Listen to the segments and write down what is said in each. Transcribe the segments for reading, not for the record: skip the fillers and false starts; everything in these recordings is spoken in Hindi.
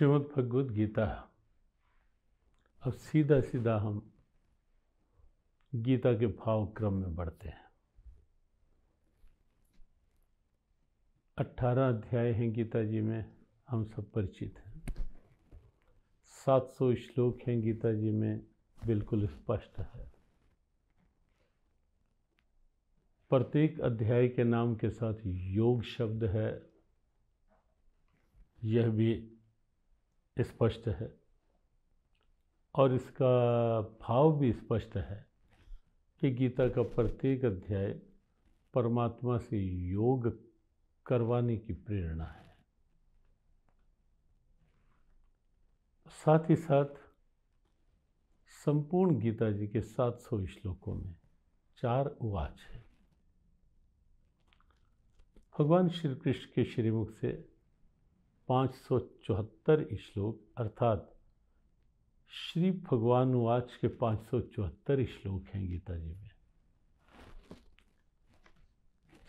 श्रीमद् भगवद गीता। अब सीधा सीधा हम गीता के भाव क्रम में बढ़ते हैं। 18 अध्याय हैं गीता जी में, हम सब परिचित हैं। 700 श्लोक हैं गीता जी में, बिल्कुल स्पष्ट है। प्रत्येक अध्याय के नाम के साथ योग शब्द है, यह भी स्पष्ट है, और इसका भाव भी स्पष्ट है कि गीता का प्रत्येक अध्याय परमात्मा से योग करवाने की प्रेरणा है। साथ ही साथ संपूर्ण गीता जी के 700 श्लोकों में 4 उवाच है। भगवान श्री कृष्ण के श्रीमुख से 574 श्लोक अर्थात श्री भगवान उवाच के 574 श्लोक हैं गीता जी में।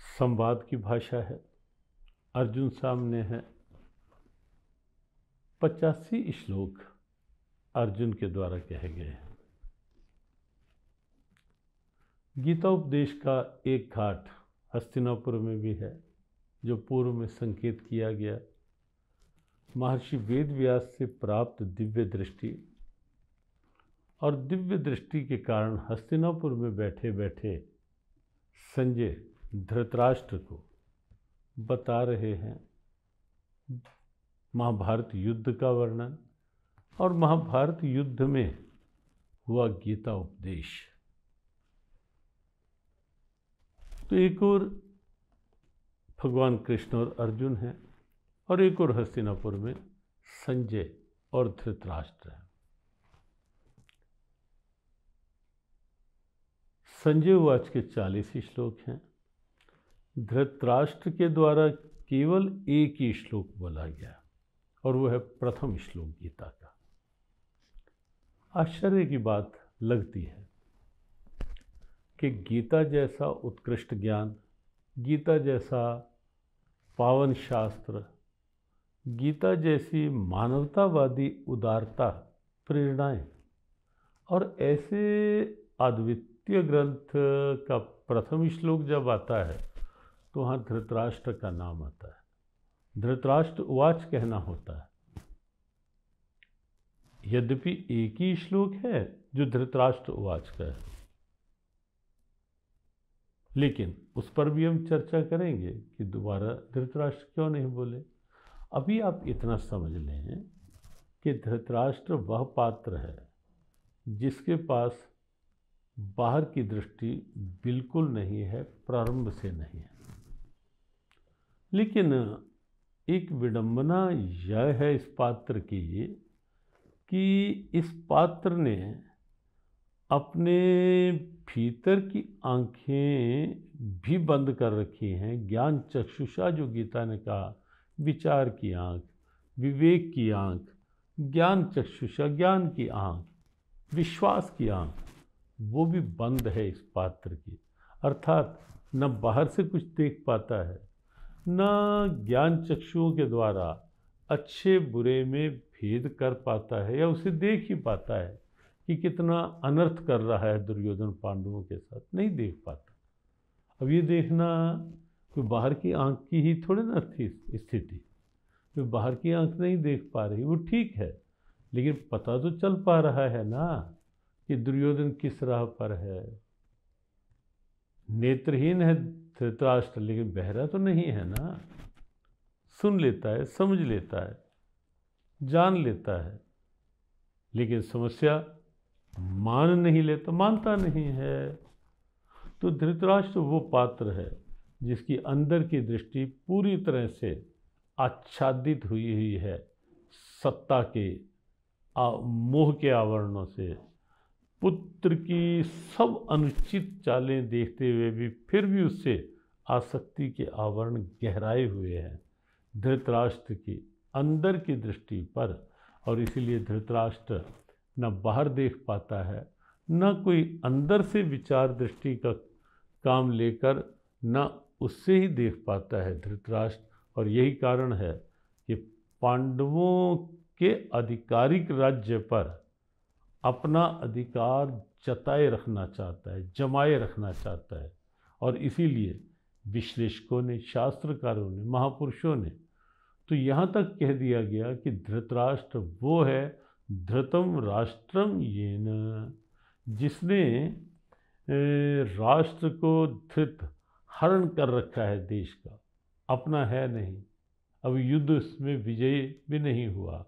संवाद की भाषा है, अर्जुन सामने है। 85 श्लोक अर्जुन के द्वारा कहे गए हैं। गीता उपदेश का एक घाट हस्तिनापुर में भी है, जो पूर्व में संकेत किया गया। महर्षि वेद व्यास से प्राप्त दिव्य दृष्टि और दिव्य दृष्टि के कारण हस्तिनापुर में बैठे बैठे संजय धृतराष्ट्र को बता रहे हैं महाभारत युद्ध का वर्णन और महाभारत युद्ध में हुआ गीता उपदेश। तो एक और भगवान कृष्ण और अर्जुन हैं और एक और हस्तिनापुर में संजय और धृतराष्ट्र हैं। संजय उवाच के 40 श्लोक हैं। धृतराष्ट्र के द्वारा केवल एक ही श्लोक बोला गया और वो है प्रथम श्लोक गीता का। आश्चर्य की बात लगती है कि गीता जैसा उत्कृष्ट ज्ञान, गीता जैसा पावन शास्त्र, गीता जैसी मानवतावादी उदारता, प्रेरणाएं और ऐसे अद्वितीय ग्रंथ का प्रथम श्लोक जब आता है तो वहाँ धृतराष्ट्र का नाम आता है। धृतराष्ट्र उवाच कहना होता है। यद्यपि एक ही श्लोक है जो धृतराष्ट्र उवाच का है, लेकिन उस पर भी हम चर्चा करेंगे कि दोबारा धृतराष्ट्र क्यों नहीं बोले। अभी आप इतना समझ लें कि धृतराष्ट्र वह पात्र है जिसके पास बाहर की दृष्टि बिल्कुल नहीं है, प्रारंभ से नहीं है। लेकिन एक विडंबना यह है इस पात्र की कि इस पात्र ने अपने भीतर की आंखें भी बंद कर रखी हैं। ज्ञान चक्षुषा जो गीता ने कहा, विचार की आंख, विवेक की आंख, ज्ञान चक्षुषा, ज्ञान की आंख, विश्वास की आंख, वो भी बंद है इस पात्र की। अर्थात न बाहर से कुछ देख पाता है, न ज्ञान चक्षुओं के द्वारा अच्छे बुरे में भेद कर पाता है या उसे देख ही पाता है कि कितना अनर्थ कर रहा है दुर्योधन पांडवों के साथ, नहीं देख पाता। अब ये देखना कोई बाहर की आंख की ही थोड़े ना थी स्थिति, कोई बाहर की आंख नहीं देख पा रही, वो ठीक है, लेकिन पता तो चल पा रहा है ना कि दुर्योधन किस राह पर है। नेत्रहीन है धृतराष्ट्र, लेकिन बहरा तो नहीं है ना। सुन लेता है, समझ लेता है, जान लेता है, लेकिन समस्या मान नहीं लेता, मानता नहीं है। तो धृतराष्ट्र वो पात्र है जिसकी अंदर की दृष्टि पूरी तरह से आच्छादित हुई है सत्ता के मोह के आवरणों से। पुत्र की सब अनुचित चालें देखते हुए भी फिर भी उससे आसक्ति के आवरण गहराए हुए हैं धृतराष्ट्र की अंदर की दृष्टि पर, और इसीलिए धृतराष्ट्र न बाहर देख पाता है, न कोई अंदर से विचार दृष्टि का काम लेकर न उससे ही देख पाता है धृतराष्ट्र। और यही कारण है कि पांडवों के आधिकारिक राज्य पर अपना अधिकार जताए रखना चाहता है, जमाए रखना चाहता है। और इसीलिए विश्लेषकों ने, शास्त्रकारों ने, महापुरुषों ने तो यहाँ तक कह दिया गया कि धृतराष्ट्र वो है, धृतम राष्ट्रम येन, जिसने राष्ट्र को धृत हरण कर रखा है, देश का अपना है नहीं, अब युद्ध में विजय भी नहीं हुआ,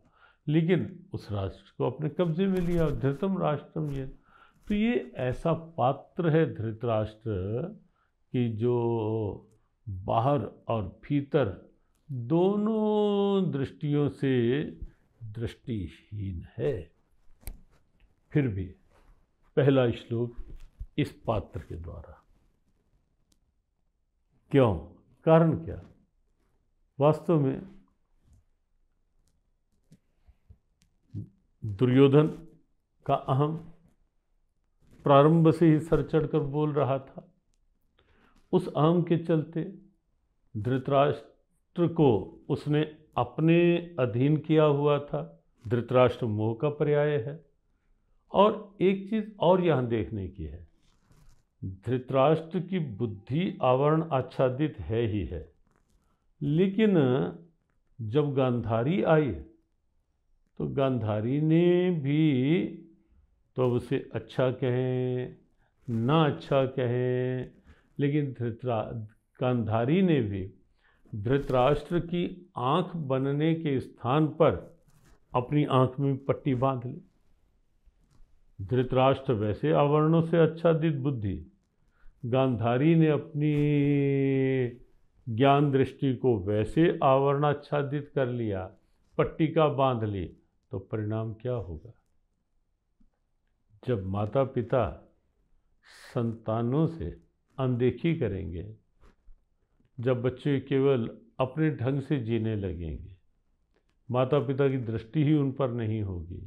लेकिन उस राष्ट्र को अपने कब्जे में लिया, धृतम राष्ट्रम येन। तो ये ऐसा पात्र है धृतराष्ट्र कि जो बाहर और भीतर दोनों दृष्टियों से दृष्टिहीन है। फिर भी पहला श्लोक इस पात्र के द्वारा, क्यों, कारण क्या? वास्तव में दुर्योधन का अहम प्रारंभ से ही सर चढ़कर बोल रहा था। उस अहम के चलते धृतराष्ट्र को उसने अपने अधीन किया हुआ था। धृतराष्ट्र मोह का पर्याय है। और एक चीज़ और यहाँ देखने की है, धृतराष्ट्र की बुद्धि आवरण आच्छादित है ही है, लेकिन जब गांधारी आई तो गांधारी ने भी, तो उसे अच्छा कहें ना अच्छा कहें, लेकिन गांधारी ने भी धृतराष्ट्र की आँख बनने के स्थान पर अपनी आँख में पट्टी बांध ली। धृतराष्ट्र वैसे आवरणों से आच्छादित बुद्धि, गांधारी ने अपनी ज्ञान दृष्टि को वैसे आवरणाच्छादित कर लिया, पट्टिका बांध ली, तो परिणाम क्या होगा? जब माता पिता संतानों से अनदेखी करेंगे, जब बच्चे केवल अपने ढंग से जीने लगेंगे, माता पिता की दृष्टि ही उन पर नहीं होगी,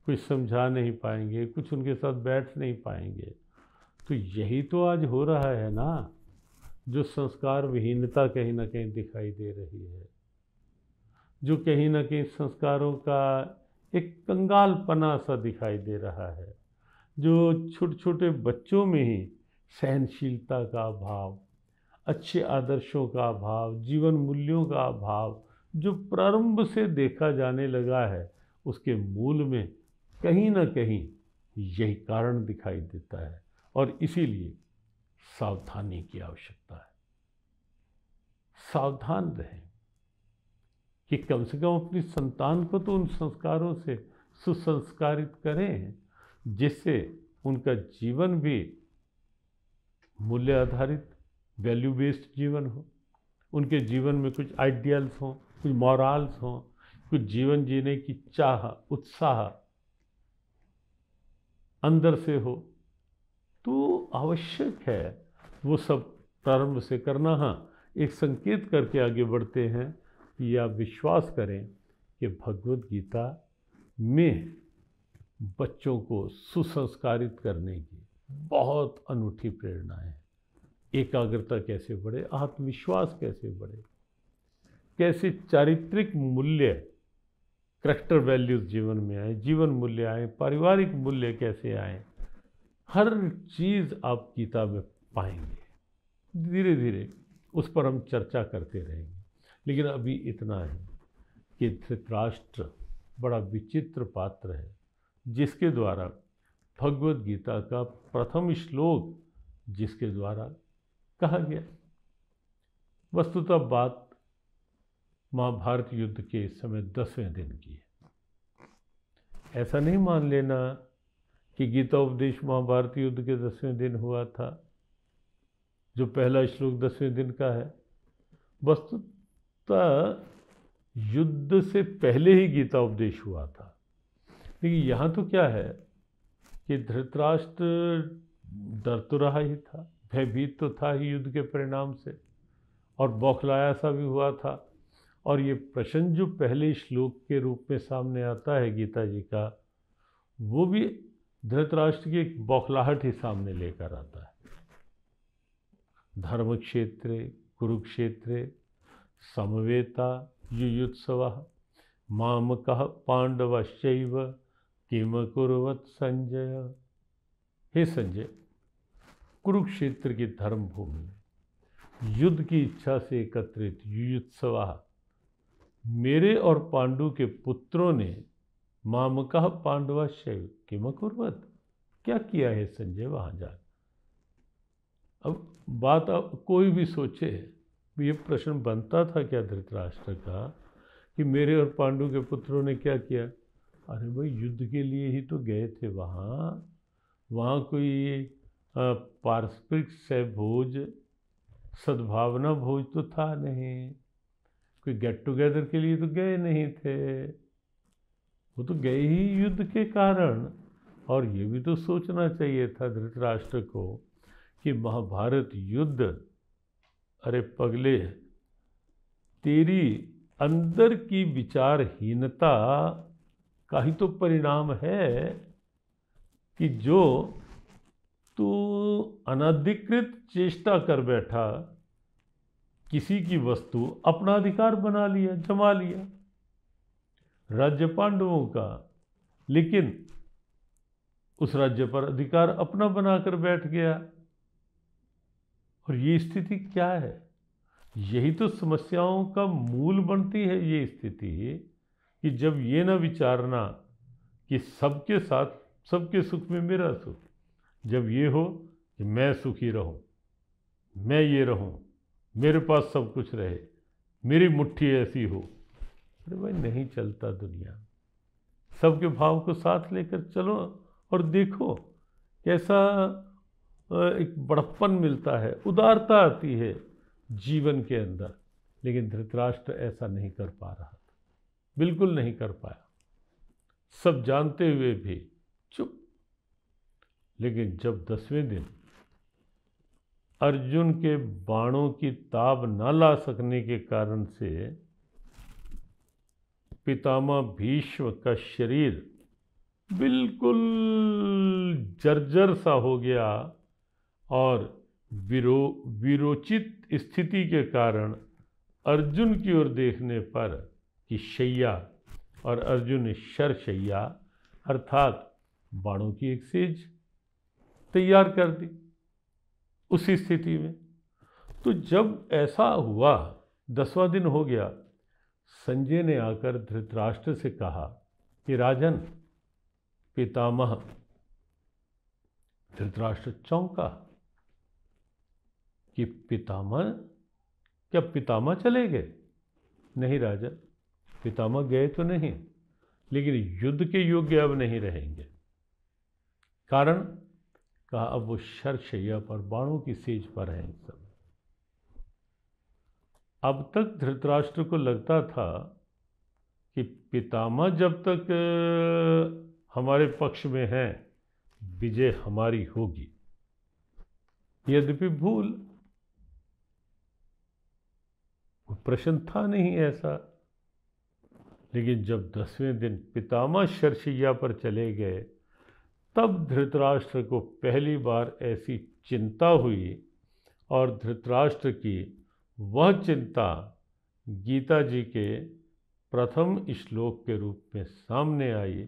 कुछ समझा नहीं पाएंगे, कुछ उनके साथ बैठ नहीं पाएंगे, तो यही तो आज हो रहा है ना, जो संस्कार विहीनता कहीं ना कहीं दिखाई दे रही है, जो कहीं ना कहीं संस्कारों का एक कंगालपना सा दिखाई दे रहा है, जो छोटे छोटे बच्चों में ही सहनशीलता का अभाव, अच्छे आदर्शों का अभाव, जीवन मूल्यों का अभाव जो प्रारंभ से देखा जाने लगा है, उसके मूल में कहीं ना कहीं यही कारण दिखाई देता है। और इसीलिए सावधानी की आवश्यकता है। सावधान रहें कि कम से कम अपनी संतान को तो उन संस्कारों से सुसंस्कारित करें जिससे उनका जीवन भी मूल्य आधारित, वैल्यू बेस्ड जीवन हो, उनके जीवन में कुछ आइडियल्स हों, कुछ मॉरल्स हों, कुछ जीवन जीने की चाह, उत्साह अंदर से हो, तो आवश्यक है वो सब प्रारंभ से करना। हाँ, एक संकेत करके आगे बढ़ते हैं या विश्वास करें कि भगवत गीता में बच्चों को सुसंस्कारित करने की बहुत अनूठी प्रेरणाएं हैं। एकाग्रता कैसे बढ़े, आत्मविश्वास कैसे बढ़े, कैसे चारित्रिक मूल्य, करैक्टर वैल्यूज जीवन में आए, जीवन मूल्य आए, पारिवारिक मूल्य कैसे आए, हर चीज़ आप गीता में पाएंगे। धीरे धीरे उस पर हम चर्चा करते रहेंगे, लेकिन अभी इतना है कि धृतराष्ट्र बड़ा विचित्र पात्र है जिसके द्वारा भगवत गीता का प्रथम श्लोक जिसके द्वारा कहा गया। वस्तुतः बात महाभारत युद्ध के समय 10वें दिन की है। ऐसा नहीं मान लेना कि गीता उपदेश महाभारत युद्ध के 10वें दिन हुआ था, जो पहला श्लोक 10वें दिन का है। वस्तुतः युद्ध से पहले ही गीता उपदेश हुआ था, लेकिन यहाँ तो क्या है कि धृतराष्ट्र डर तो रहा ही था, भयभीत तो था ही युद्ध के परिणाम से, और बौखलाया सा भी हुआ था। और ये प्रश्न जो पहले श्लोक के रूप में सामने आता है गीता जी का, वो भी धृतराष्ट्र की एक बौखलाहट ही सामने लेकर आता है। धर्म क्षेत्रे कुरुक्षेत्रे समवेता युयुत्सवः मामकः पांडवश्चैव किम कुर्वत संजय। हे संजय, कुरुक्षेत्र की धर्मभूमि में युद्ध की इच्छा से एकत्रित युयुत्सवा मेरे और पांडु के पुत्रों ने मामकः पांडवश्चैव किम कुर्वत, क्या किया है संजय वहां जा। अब बात अब कोई भी सोचे, ये प्रश्न बनता था क्या धृतराष्ट्र का कि मेरे और पांडु के पुत्रों ने क्या किया। अरे भाई, युद्ध के लिए ही तो गए थे वहाँ कोई पारस्परिक सहभोज सद्भावना भोज तो था नहीं, कोई गेट टुगेदर के लिए तो गए नहीं थे, वो तो गए ही युद्ध के कारण। और ये भी तो सोचना चाहिए था धृतराष्ट्र को कि महाभारत युद्ध, अरे पगले, तेरी अंदर की विचारहीनता का ही तो परिणाम है कि जो तू अनधिकृत चेष्टा कर बैठा, किसी की वस्तु अपना अधिकार बना लिया, जमा लिया, राज्य पांडवों का, लेकिन उस राज्य पर अधिकार अपना बनाकर बैठ गया। और ये स्थिति क्या है? यही तो समस्याओं का मूल बनती है ये स्थिति कि जब ये ना विचारना कि सबके साथ सबके सुख में मेरा सुख, जब ये हो कि मैं सुखी रहूं, मैं ये रहूं, मेरे पास सब कुछ रहे, मेरी मुट्ठी ऐसी हो, अरे भाई नहीं चलता दुनिया। सबके भाव को साथ लेकर चलो और देखो कैसा एक बड़प्पन मिलता है, उदारता आती है जीवन के अंदर। लेकिन धृतराष्ट्र ऐसा नहीं कर पा रहा था, बिल्कुल नहीं कर पाया, सब जानते हुए भी चुप। लेकिन जब 10वें दिन अर्जुन के बाणों की ताब न ला सकने के कारण से पितामह भीष्म का शरीर बिल्कुल जर्जर सा हो गया और विरोचित स्थिति के कारण अर्जुन की ओर देखने पर कि शैया, और अर्जुन ने शरशैया अर्थात बाणों की एक सेज तैयार कर दी उसी स्थिति में। तो जब ऐसा हुआ, 10वां दिन हो गया, संजय ने आकर धृतराष्ट्र से कहा कि राजन, पितामह। धृतराष्ट्र चौंका कि पितामह, क्या पितामह चले गए? नहीं राजन, पितामह गए तो नहीं, लेकिन युद्ध के योग्य अब नहीं रहेंगे। कारण, कहा अब वो शरशैया पर बाणों की सेज पर हैं सब। अब तक धृतराष्ट्र को लगता था कि पितामह जब तक हमारे पक्ष में हैं, विजय हमारी होगी। यद्यपि भूल, प्रश्न था नहीं ऐसा। लेकिन जब 10वें दिन पितामह शरशैया पर चले गए, तब धृतराष्ट्र को पहली बार ऐसी चिंता हुई। और धृतराष्ट्र की वह चिंता गीता जी के प्रथम श्लोक के रूप में सामने आई,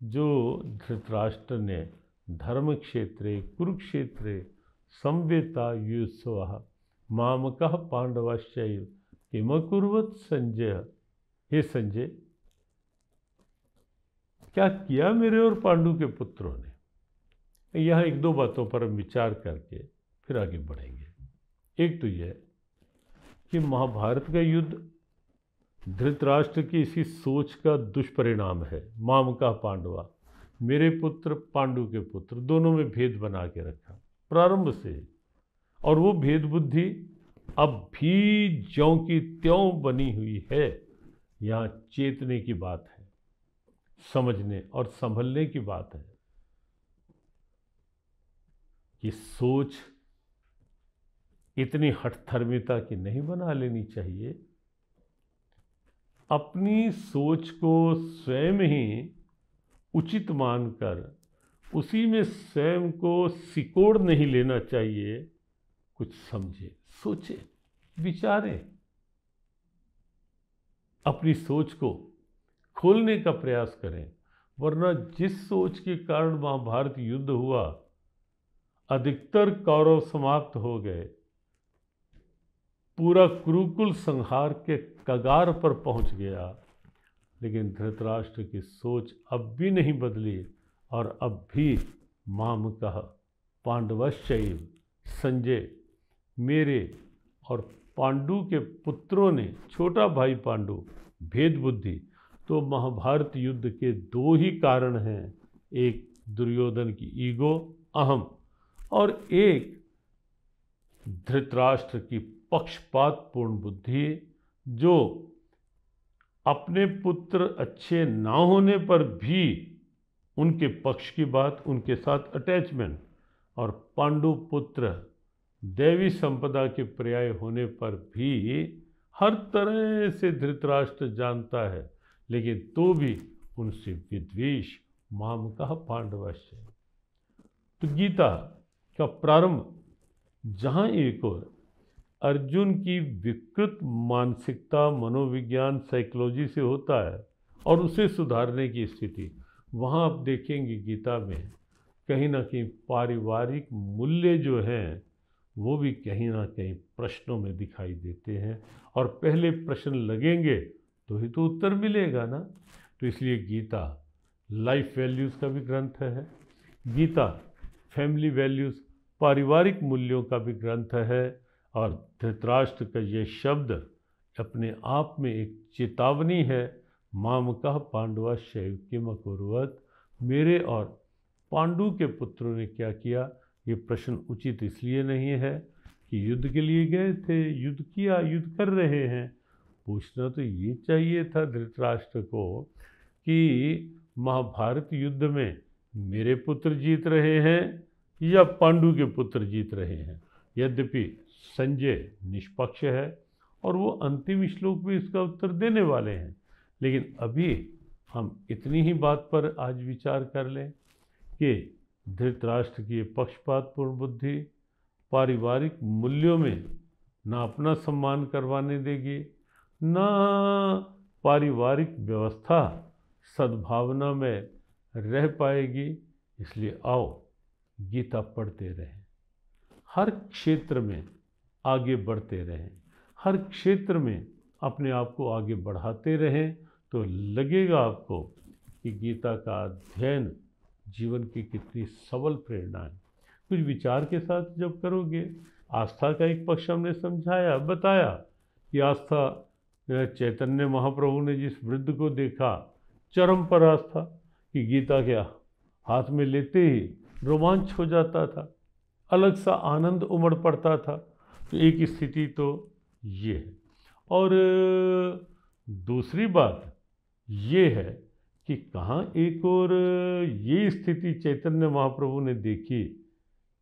जो धृतराष्ट्र ने धर्म क्षेत्रे कुरुक्षेत्रे संवेता युयुत्सवः मामकः पांडवश्चैव किम कुर्वत संजय। हे संजय, क्या किया मेरे और पांडु के पुत्रों ने? यह एक दो बातों पर हम विचार करके फिर आगे बढ़ेंगे। एक तो यह कि महाभारत का युद्ध धृतराष्ट्र की इसी सोच का दुष्परिणाम है। मामका पांडवा, मेरे पुत्र पांडु के पुत्र, दोनों में भेद बना के रखा प्रारंभ से। और वो भेद बुद्धि अब भी ज्यों की त्यों बनी हुई है। यहाँ चेतने की बात है, समझने और संभलने की बात है कि सोच इतनी हठधर्मिता की नहीं बना लेनी चाहिए। अपनी सोच को स्वयं ही उचित मानकर उसी में स्वयं को सिकोड़ नहीं लेना चाहिए। कुछ समझे, सोचे, विचारें, अपनी सोच को खोलने का प्रयास करें, वरना जिस सोच के कारण महाभारत युद्ध हुआ, अधिकतर कौरव समाप्त हो गए, पूरा कुरुकुल संहार के कगार पर पहुंच गया, लेकिन धृतराष्ट्र की सोच अब भी नहीं बदली और अब भी मामकः पांडवश्चैव, संजय, मेरे और पांडु के पुत्रों ने, छोटा भाई पांडु, भेद बुद्धि। तो महाभारत युद्ध के दो ही कारण हैं, एक दुर्योधन की ईगो, अहम, और एक धृतराष्ट्र की पक्षपातपूर्ण बुद्धि, जो अपने पुत्र अच्छे ना होने पर भी उनके पक्ष की बात, उनके साथ अटैचमेंट, और पांडु पुत्र दैवी संपदा के पर्याय होने पर भी हर तरह से धृतराष्ट्र जानता है, लेकिन तो भी उनसे विद्वेष, मामकः पांडवश्च। तो गीता का प्रारंभ जहाँ एक और अर्जुन की विकृत मानसिकता, मनोविज्ञान, साइकोलॉजी से होता है और उसे सुधारने की स्थिति, वहाँ आप देखेंगे गीता में कहीं ना कहीं पारिवारिक मूल्य जो हैं वो भी कहीं ना कहीं प्रश्नों में दिखाई देते हैं, और पहले प्रश्न लगेंगे तो ही तो उत्तर मिलेगा ना। तो इसलिए गीता लाइफ वैल्यूज़ का भी ग्रंथ है, गीता फैमिली वैल्यूज़, पारिवारिक मूल्यों का भी ग्रंथ है, और धृतराष्ट्र का ये शब्द अपने आप में एक चेतावनी है, मामकः पांडवश्चैव किम अकुर्वत, मेरे और पांडु के पुत्रों ने क्या किया। ये प्रश्न उचित इसलिए नहीं है कि युद्ध के लिए गए थे, युद्ध किया, युद्ध कर रहे हैं। पूछना तो ये चाहिए था धृतराष्ट्र को कि महाभारत युद्ध में मेरे पुत्र जीत रहे हैं या पांडु के पुत्र जीत रहे हैं। यद्यपि संजय निष्पक्ष है और वो अंतिम श्लोक में इसका उत्तर देने वाले हैं, लेकिन अभी हम इतनी ही बात पर आज विचार कर लें कि धृतराष्ट्र की पक्षपातपूर्ण बुद्धि पारिवारिक मूल्यों में ना अपना सम्मान करवाने देगी, ना पारिवारिक व्यवस्था सद्भावना में रह पाएगी। इसलिए आओ गीता पढ़ते रहें, हर क्षेत्र में आगे बढ़ते रहें, हर क्षेत्र में अपने आप को आगे बढ़ाते रहें, तो लगेगा आपको कि गीता का अध्ययन जीवन की कितनी सबल प्रेरणा है। कुछ विचार के साथ जब करोगे, आस्था का एक पक्ष हमने समझाया, बताया कि आस्था, चैतन्य महाप्रभु ने जिस वृद्ध को देखा, चरम पर आस्था, कि गीता के हाथ में लेते ही रोमांच हो जाता था, अलग सा आनंद उमड़ पड़ता था। तो एक स्थिति तो ये है, और दूसरी बात ये है कि कहाँ एक और ये स्थिति चैतन्य महाप्रभु ने देखी,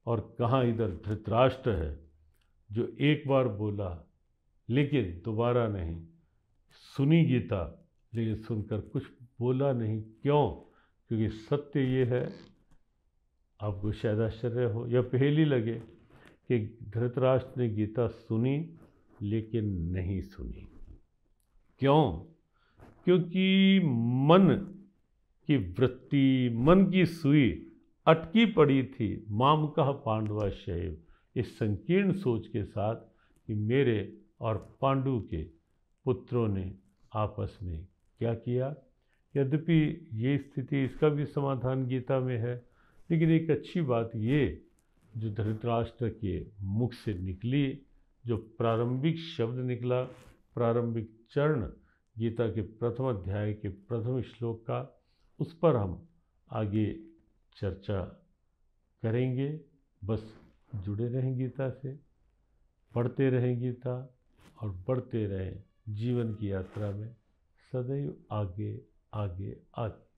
और कहाँ इधर धृतराष्ट्र है जो एक बार बोला लेकिन दोबारा नहीं, सुनी गीता लेकिन सुनकर कुछ बोला नहीं। क्यों? क्योंकि सत्य ये है, आपको शायद आश्चर्य हो या पहेली लगे, कि धृतराष्ट्र ने गीता सुनी लेकिन नहीं सुनी। क्यों? क्योंकि मन की वृत्ति, मन की सुई अटकी पड़ी थी मामकः पांडवश्चैव, इस संकीर्ण सोच के साथ कि मेरे और पांडु के पुत्रों ने आपस में क्या किया। यद्यपि ये स्थिति, इसका भी समाधान गीता में है, लेकिन एक अच्छी बात ये जो धृतराष्ट्र के मुख से निकली, जो प्रारंभिक शब्द निकला, प्रारंभिक चरण गीता के प्रथम अध्याय के प्रथम श्लोक का, उस पर हम आगे चर्चा करेंगे। बस जुड़े रहें गीता से, पढ़ते रहें गीता और बढ़ते रहें जीवन की यात्रा में, सदैव आगे आगे आगे।